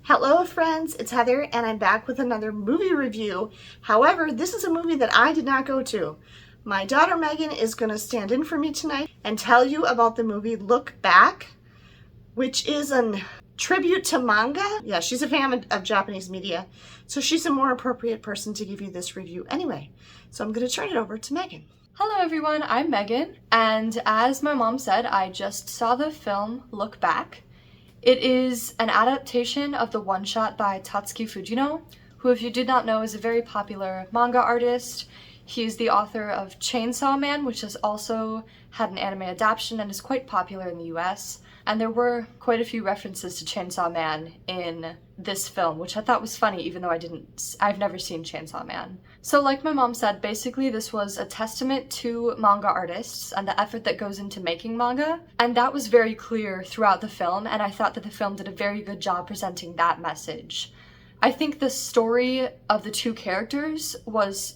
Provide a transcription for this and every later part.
Hello friends, it's Heather and I'm back with another movie review. However, this is a movie that I did not go to. My daughter Megan is going to stand in for me tonight and tell you about the movie Look Back, which is a tribute to manga. Yeah, she's a fan of Japanese media, so she's a more appropriate person to give you this review anyway. So I'm going to turn it over to Megan. Hello everyone, I'm Megan, and as my mom said, I just saw the film Look Back. It is an adaptation of the one-shot by Tatsuki Fujimoto, who, if you did not know, is a very popular manga artist. He is the author of Chainsaw Man, which has also had an anime adaptation and is quite popular in the US. And there were quite a few references to Chainsaw Man in this film, which I thought was funny, even though I've never seen Chainsaw Man. So like my mom said, basically this was a testament to manga artists and the effort that goes into making manga. And that was very clear throughout the film, and I thought that the film did a very good job presenting that message. I think the story of the two characters was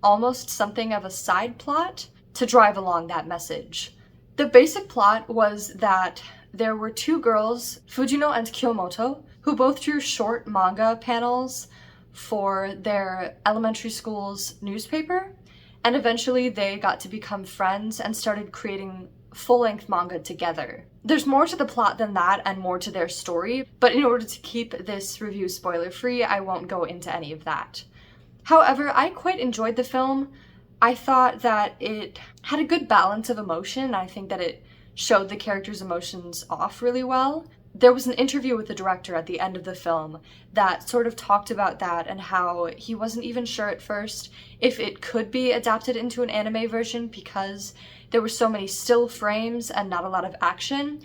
almost something of a side plot to drive along that message. The basic plot was that there were two girls, Fujino and Kiyomoto, who both drew short manga panels for their elementary school's newspaper, and eventually they got to become friends and started creating full-length manga together. There's more to the plot than that and more to their story, but in order to keep this review spoiler-free, I won't go into any of that. However, I quite enjoyed the film. I thought that it had a good balance of emotion. I think that it showed the characters' emotions off really well. There was an interview with the director at the end of the film that sort of talked about that and how he wasn't even sure at first if it could be adapted into an anime version because there were so many still frames and not a lot of action,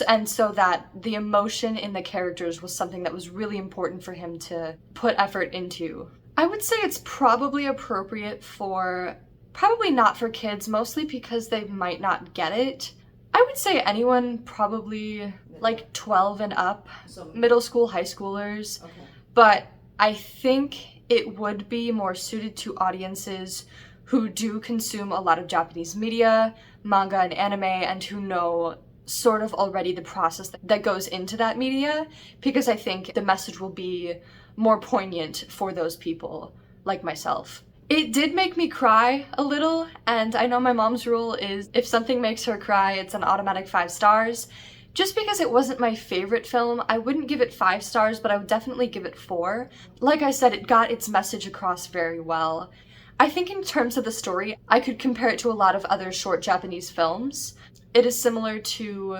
and so that the emotion in the characters was something that was really important for him to put effort into. I would say it's probably appropriate for, probably not for kids, mostly because they might not get it. I would say anyone probably like 12 and up, so middle school, high schoolers, okay. But I think it would be more suited to audiences who do consume a lot of Japanese media, manga and anime, and who know sort of already the process that goes into that media, because I think the message will be more poignant for those people like myself. It did make me cry a little, and I know my mom's rule is if something makes her cry, it's an automatic 5 stars. Just because it wasn't my favorite film, I wouldn't give it 5 stars, but I would definitely give it 4. Like I said, it got its message across very well. I think in terms of the story, I could compare it to a lot of other short Japanese films. It is similar to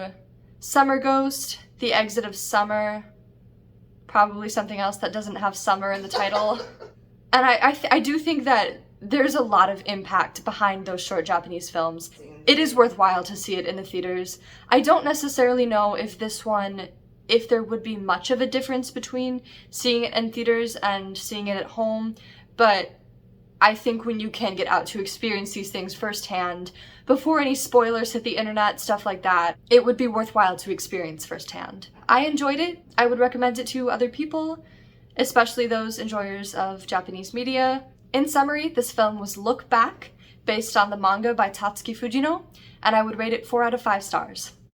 Summer Ghost, The Exit of Summer, probably something else that doesn't have summer in the title. And I do think that there's a lot of impact behind those short Japanese films. It is worthwhile to see it in the theaters. I don't necessarily know if if there would be much of a difference between seeing it in theaters and seeing it at home, but I think when you can get out to experience these things firsthand, before any spoilers hit the internet, stuff like that, it would be worthwhile to experience firsthand. I enjoyed it. I would recommend it to other people, especially those enjoyers of Japanese media. In summary, this film was Look Back, based on the manga by Tatsuki Fujimoto, and I would rate it 4 out of 5 stars.